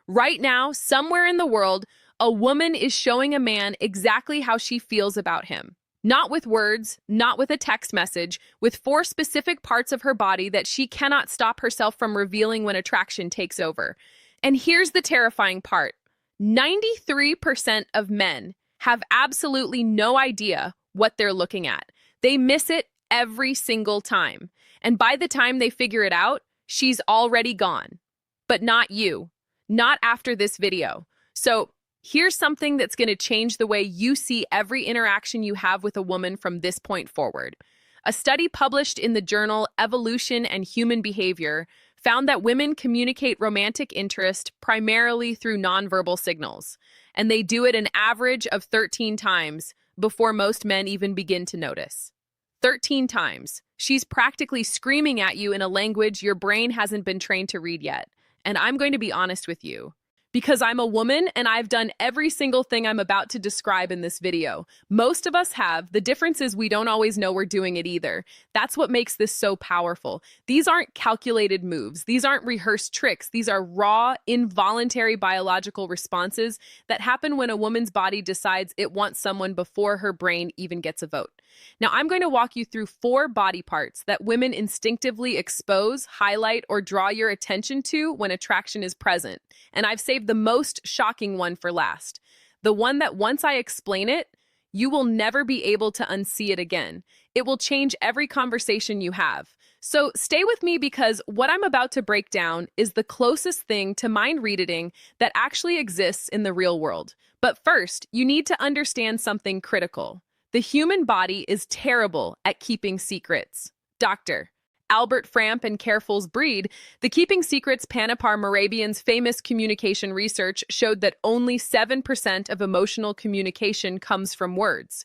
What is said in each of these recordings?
Right now, somewhere in the world, a woman is showing a man exactly how she feels about him. Not with words, not with a text message, with four specific parts of her body that she cannot stop herself from revealing when attraction takes over. And here's the terrifying part. 93% of men have absolutely no idea what they're looking at. They miss it every single time. And by the time they figure it out, she's already gone. But not you. Not after this video. So here's something that's going to change the way you see every interaction you have with a woman from this point forward. A study published in the journal Evolution and Human Behavior found that women communicate romantic interest primarily through nonverbal signals, and they do it an average of 13 times before most men even begin to notice. 13 times. She's practically screaming at you in a language your brain hasn't been trained to read yet. And I'm going to be honest with you. Because I'm a woman and I've done every single thing I'm about to describe in this video. Most of us have. The difference is we don't always know we're doing it either. That's what makes this so powerful. These aren't calculated moves. These aren't rehearsed tricks. These are raw, involuntary biological responses that happen when a woman's body decides it wants someone before her brain even gets a vote. Now, I'm going to walk you through 4 body parts that women instinctively expose, highlight, or draw your attention to when attraction is present. And I've saved the most shocking one for last. The one that once I explain it, you will never be able to unsee it again. It will change every conversation you have. So stay with me because what I'm about to break down is the closest thing to mind reading that actually exists in the real world. But first, you need to understand something critical. The human body is terrible at keeping secrets. Dr. Albert Framp and Careful's Breed, the Keeping Secrets Panipar Morabian's famous communication research showed that only 7% of emotional communication comes from words.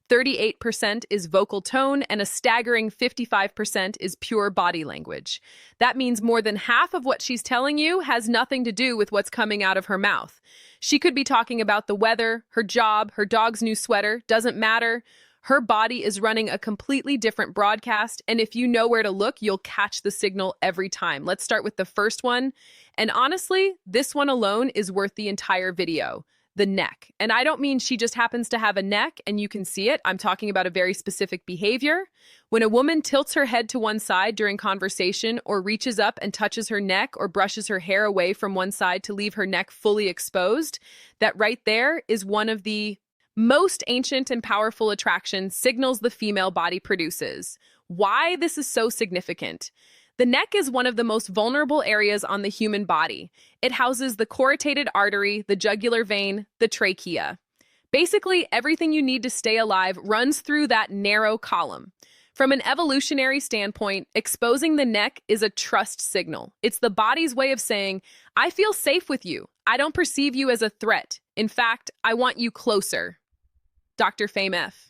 38% is vocal tone, and a staggering 55% is pure body language. That means more than half of what she's telling you has nothing to do with what's coming out of her mouth. She could be talking about the weather, her job, her dog's new sweater, doesn't matter. Her body is running a completely different broadcast, and if you know where to look, you'll catch the signal every time. Let's start with the first one. And honestly, this one alone is worth the entire video. The neck. And I don't mean she just happens to have a neck and you can see it. I'm talking about a very specific behavior. When a woman tilts her head to one side during conversation or reaches up and touches her neck or brushes her hair away from one side to leave her neck fully exposed, that right there is one of the most ancient and powerful attraction signals the female body produces. Why this is so significant? The neck is one of the most vulnerable areas on the human body. It houses the carotid artery, the jugular vein, the trachea. Basically, everything you need to stay alive runs through that narrow column. From an evolutionary standpoint, exposing the neck is a trust signal. It's the body's way of saying, I feel safe with you. I don't perceive you as a threat. In fact, I want you closer. Dr. Fame F.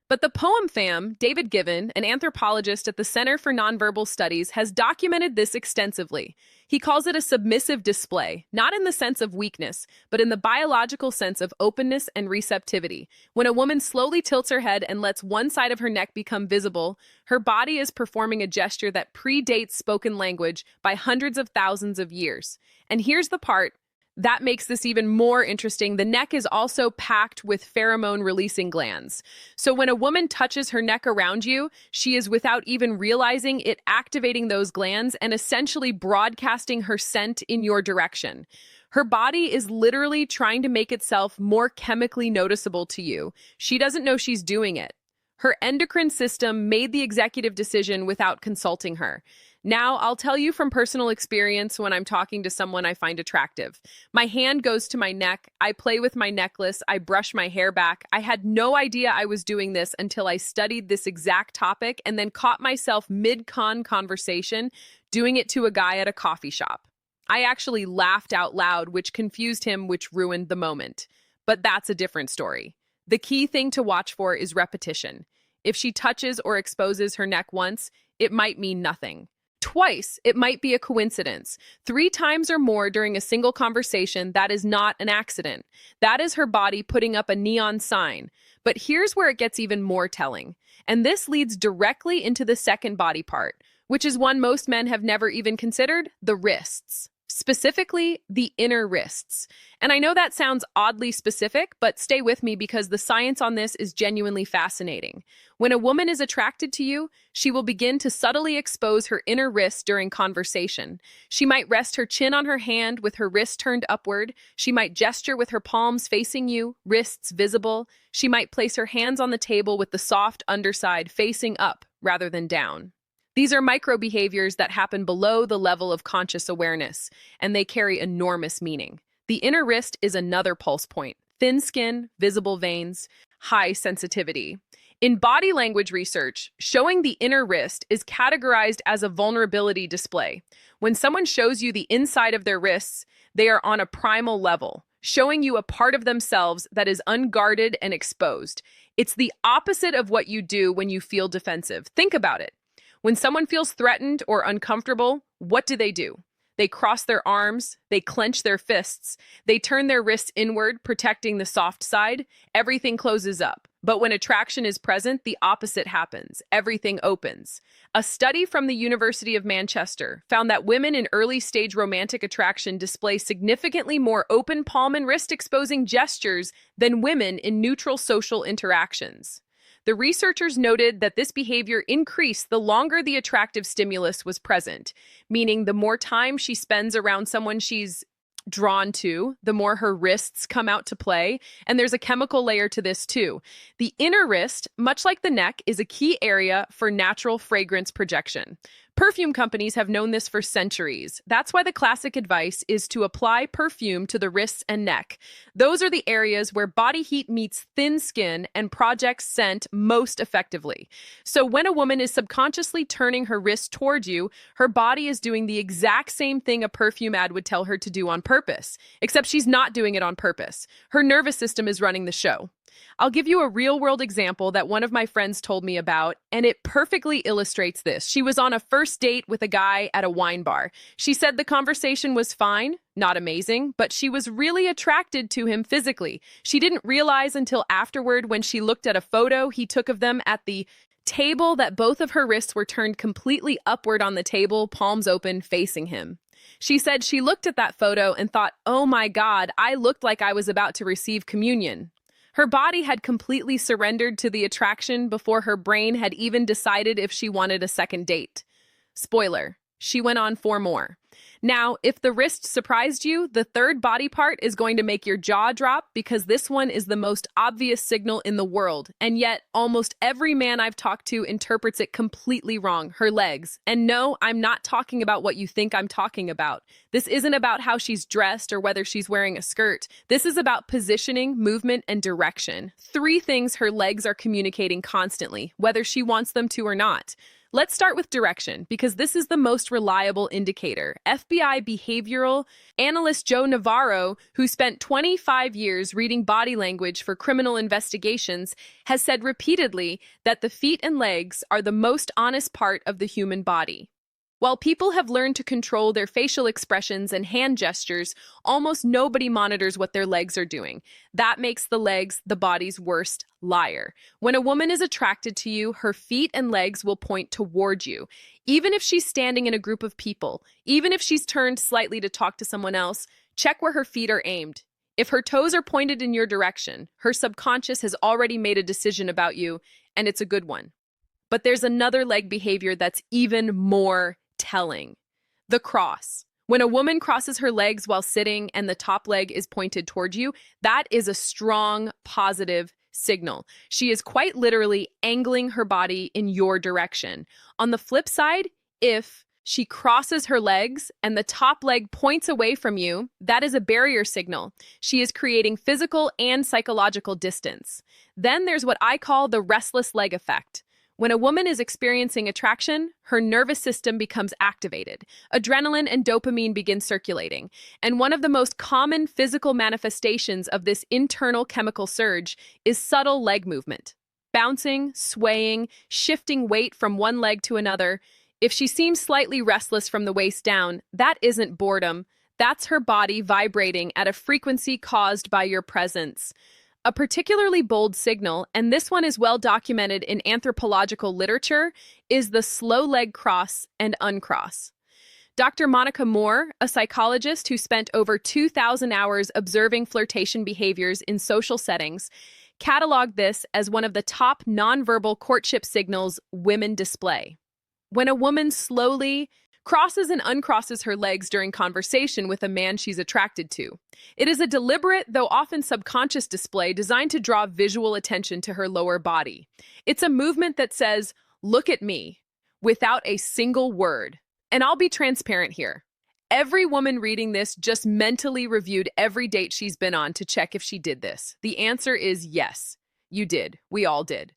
But the poem fam, David Given, an anthropologist at the Center for Nonverbal Studies, has documented this extensively. He calls it a submissive display, not in the sense of weakness, but in the biological sense of openness and receptivity. When a woman slowly tilts her head and lets one side of her neck become visible, her body is performing a gesture that predates spoken language by hundreds of thousands of years. And here's the part that makes this even more interesting. The neck is also packed with pheromone-releasing glands. So when a woman touches her neck around you, she is, without even realizing it, activating those glands and essentially broadcasting her scent in your direction. Her body is literally trying to make itself more chemically noticeable to you. She doesn't know she's doing it. Her endocrine system made the executive decision without consulting her. Now, I'll tell you from personal experience when I'm talking to someone I find attractive. My hand goes to my neck, I play with my necklace, I brush my hair back. I had no idea I was doing this until I studied this exact topic and then caught myself mid-con conversation doing it to a guy at a coffee shop. I actually laughed out loud, which confused him, which ruined the moment. But that's a different story. The key thing to watch for is repetition. If she touches or exposes her neck once, it might mean nothing. Twice, it might be a coincidence. 3 times or more during a single conversation, that is not an accident. That is her body putting up a neon sign. But here's where it gets even more telling. And this leads directly into the second body part, which is one most men have never even considered, the wrists. specifically the inner wrists. And I know that sounds oddly specific, but stay with me because the science on this is genuinely fascinating. When a woman is attracted to you, she will begin to subtly expose her inner wrist during conversation. She might rest her chin on her hand with her wrist turned upward. She might gesture with her palms facing you, wrists visible. She might place her hands on the table with the soft underside facing up rather than down. These are micro behaviors that happen below the level of conscious awareness, and they carry enormous meaning. The inner wrist is another pulse point: thin skin, visible veins, high sensitivity. In body language research, showing the inner wrist is categorized as a vulnerability display. When someone shows you the inside of their wrists, they are on a primal level, showing you a part of themselves that is unguarded and exposed. It's the opposite of what you do when you feel defensive. Think about it. When someone feels threatened or uncomfortable, what do? They cross their arms, they clench their fists, they turn their wrists inward, protecting the soft side. Everything closes up. But when attraction is present, the opposite happens. Everything opens. A study from the University of Manchester found that women in early-stage romantic attraction display significantly more open palm and wrist exposing gestures than women in neutral social interactions. The researchers noted that this behavior increased the longer the attractive stimulus was present, meaning the more time she spends around someone she's drawn to, the more her wrists come out to play. And there's a chemical layer to this too. The inner wrist, much like the neck, is a key area for natural fragrance projection. Perfume companies have known this for centuries. That's why the classic advice is to apply perfume to the wrists and neck. Those are the areas where body heat meets thin skin and projects scent most effectively. So when a woman is subconsciously turning her wrist toward you, her body is doing the exact same thing a perfume ad would tell her to do on purpose, except she's not doing it on purpose. Her nervous system is running the show. I'll give you a real-world example that one of my friends told me about, and it perfectly illustrates this. She was on a first date with a guy at a wine bar. She said the conversation was fine, not amazing, but she was really attracted to him physically. She didn't realize until afterward when she looked at a photo he took of them at the table that both of her wrists were turned completely upward on the table, palms open, facing him. She said she looked at that photo and thought, "Oh my God, I looked like I was about to receive communion." Her body had completely surrendered to the attraction before her brain had even decided if she wanted a second date. Spoiler, she went on for more. Now, if the wrist surprised you, the third body part is going to make your jaw drop because this one is the most obvious signal in the world. And yet, almost every man I've talked to interprets it completely wrong: her legs. And no, I'm not talking about what you think I'm talking about. This isn't about how she's dressed or whether she's wearing a skirt. This is about positioning, movement, and direction. 3 things her legs are communicating constantly, whether she wants them to or not. Let's start with direction, because this is the most reliable indicator. FBI behavioral analyst Joe Navarro, who spent 25 years reading body language for criminal investigations, has said repeatedly that the feet and legs are the most honest part of the human body. While people have learned to control their facial expressions and hand gestures, almost nobody monitors what their legs are doing. That makes the legs the body's worst liar. When a woman is attracted to you, her feet and legs will point toward you. Even if she's standing in a group of people, even if she's turned slightly to talk to someone else, check where her feet are aimed. If her toes are pointed in your direction, her subconscious has already made a decision about you, and it's a good one. But there's another leg behavior that's even more telling: the cross. When a woman crosses her legs while sitting and the top leg is pointed toward you, that is a strong, positive signal. She is quite literally angling her body in your direction. On the flip side, if she crosses her legs and the top leg points away from you, that is a barrier signal. She is creating physical and psychological distance. Then there's what I call the restless leg effect. When a woman is experiencing attraction, her nervous system becomes activated. Adrenaline and dopamine begin circulating. And one of the most common physical manifestations of this internal chemical surge is subtle leg movement. Bouncing, swaying, shifting weight from one leg to another. If she seems slightly restless from the waist down, that isn't boredom. That's her body vibrating at a frequency caused by your presence. A particularly bold signal, and this one is well documented in anthropological literature, is the slow leg cross and uncross. Dr. Monica Moore, a psychologist who spent over 2,000 hours observing flirtation behaviors in social settings, cataloged this as one of the top nonverbal courtship signals women display. When a woman slowly crosses and uncrosses her legs during conversation with a man she's attracted to. It is a deliberate, though often subconscious display designed to draw visual attention to her lower body. It's a movement that says, "Look at me," without a single word. And I'll be transparent here. Every woman reading this just mentally reviewed every date she's been on to check if she did this. The answer is yes, you did. We all did.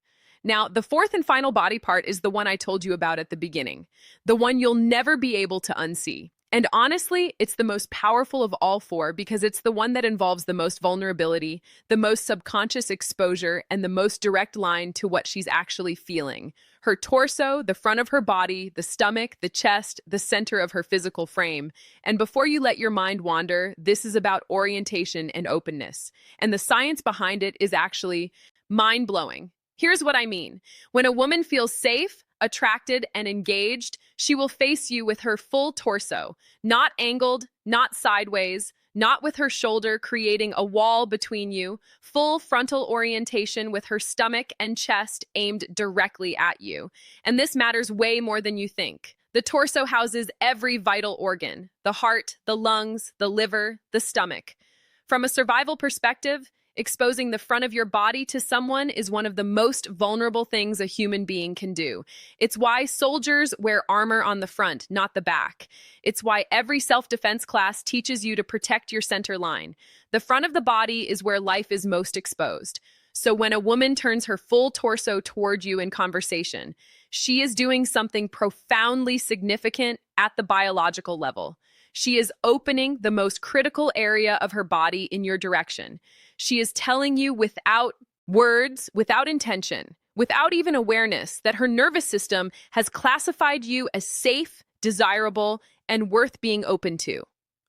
Now, the fourth and final body part is the one I told you about at the beginning, the one you'll never be able to unsee. And honestly, it's the most powerful of all four because it's the one that involves the most vulnerability, the most subconscious exposure, and the most direct line to what she's actually feeling. Her torso, the front of her body, the stomach, the chest, the center of her physical frame. And before you let your mind wander, this is about orientation and openness. And the science behind it is actually mind-blowing. Here's what I mean. When a woman feels safe, attracted, and engaged, she will face you with her full torso, not angled, not sideways, not with her shoulder creating a wall between you, full frontal orientation with her stomach and chest aimed directly at you. And this matters way more than you think. The torso houses every vital organ: the heart, the lungs, the liver, the stomach. From a survival perspective, exposing the front of your body to someone is one of the most vulnerable things a human being can do. It's why soldiers wear armor on the front, not the back. It's why every self-defense class teaches you to protect your center line. The front of the body is where life is most exposed. So when a woman turns her full torso toward you in conversation, she is doing something profoundly significant at the biological level. She is opening the most critical area of her body in your direction. She is telling you without words, without intention, without even awareness, that her nervous system has classified you as safe, desirable, and worth being open to.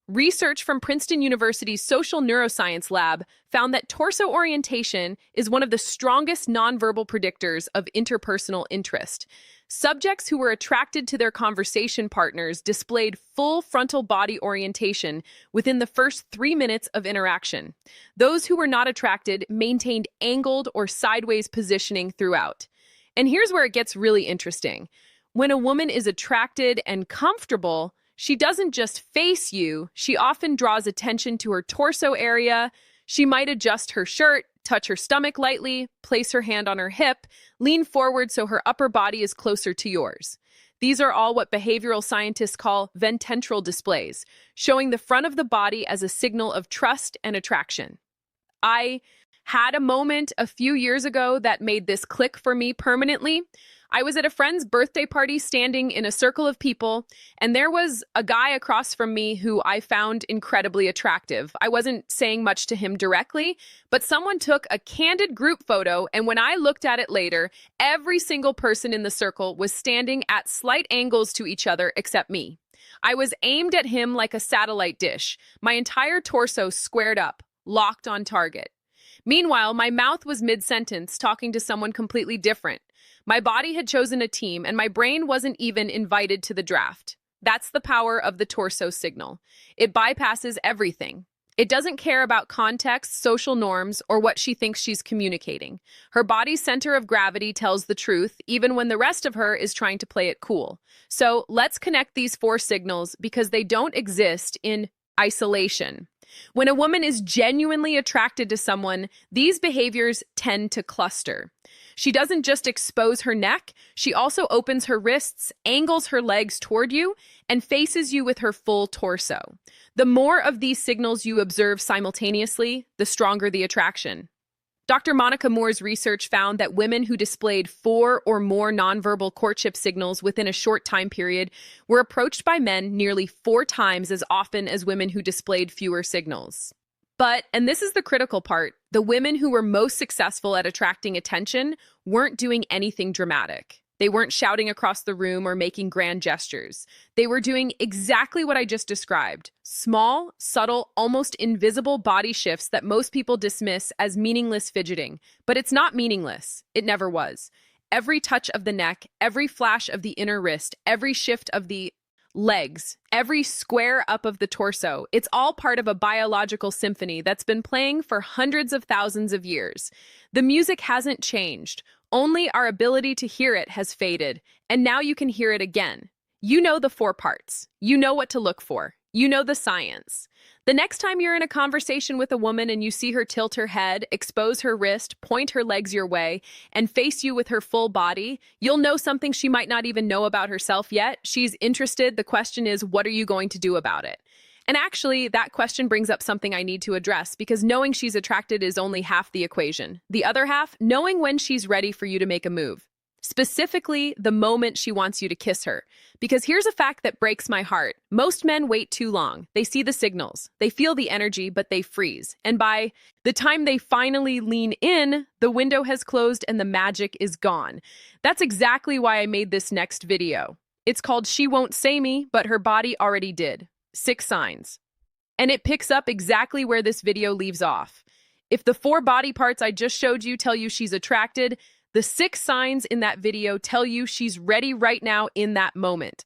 Research from Princeton University's Social Neuroscience Lab found that torso orientation is one of the strongest nonverbal predictors of interpersonal interest. Subjects who were attracted to their conversation partners displayed full frontal body orientation within the first 3 minutes of interaction. Those who were not attracted maintained angled or sideways positioning throughout. And here's where it gets really interesting. When a woman is attracted and comfortable, she doesn't just face you, she often draws attention to her torso area. She might adjust her shirt, touch her stomach lightly, place her hand on her hip, lean forward so her upper body is closer to yours. These are all what behavioral scientists call vententral displays, showing the front of the body as a signal of trust and attraction. I had a moment a few years ago that made this click for me permanently. I was at a friend's birthday party standing in a circle of people, and there was a guy across from me who I found incredibly attractive. I wasn't saying much to him directly, but someone took a candid group photo, and when I looked at it later, every single person in the circle was standing at slight angles to each other except me. I was aimed at him like a satellite dish, my entire torso squared up, locked on target. Meanwhile, my mouth was mid-sentence, talking to someone completely different. My body had chosen a team, and my brain wasn't even invited to the draft. That's the power of the torso signal. It bypasses everything. It doesn't care about context, social norms, or what she thinks she's communicating. Her body's center of gravity tells the truth, even when the rest of her is trying to play it cool. So let's connect these four signals because they don't exist in isolation. When a woman is genuinely attracted to someone, these behaviors tend to cluster. She doesn't just expose her neck, she also opens her wrists, angles her legs toward you, and faces you with her full torso. The more of these signals you observe simultaneously, the stronger the attraction. Dr. Monica Moore's research found that women who displayed 4 or more nonverbal courtship signals within a short time period were approached by men nearly 4 times as often as women who displayed fewer signals. But, and this is the critical part, the women who were most successful at attracting attention weren't doing anything dramatic. They weren't shouting across the room or making grand gestures. They were doing exactly what I just described. Small, subtle, almost invisible body shifts that most people dismiss as meaningless fidgeting. But it's not meaningless. It never was. Every touch of the neck, every flash of the inner wrist, every shift of the Legs, every square up of the torso. It's all part of a biological symphony that's been playing for hundreds of thousands of years. The music hasn't changed, only our ability to hear it has faded, and now you can hear it again. You know the four parts. You know what to look for. You know the science. The next time you're in a conversation with a woman and you see her tilt her head, expose her wrist, point her legs your way, and face you with her full body, you'll know something she might not even know about herself yet. She's interested. The question is, what are you going to do about it? And actually, that question brings up something I need to address, because knowing she's attracted is only half the equation. The other half, knowing when she's ready for you to make a move. Specifically, the moment she wants you to kiss her. Because here's a fact that breaks my heart. Most men wait too long. They see the signals. They feel the energy, but they freeze. And by the time they finally lean in, the window has closed and the magic is gone. That's exactly why I made this next video. It's called She Won't Say Me, but Her Body Already Did. 6 signs. And it picks up exactly where this video leaves off. If the 4 body parts I just showed you tell you she's attracted, the 6 signs in that video tell you she's ready right now in that moment.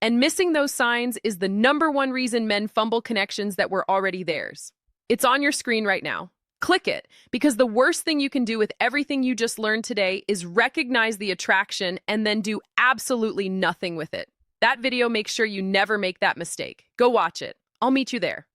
And missing those signs is the #1 reason men fumble connections that were already theirs. It's on your screen right now. Click it, because the worst thing you can do with everything you just learned today is recognize the attraction and then do absolutely nothing with it. That video makes sure you never make that mistake. Go watch it. I'll meet you there.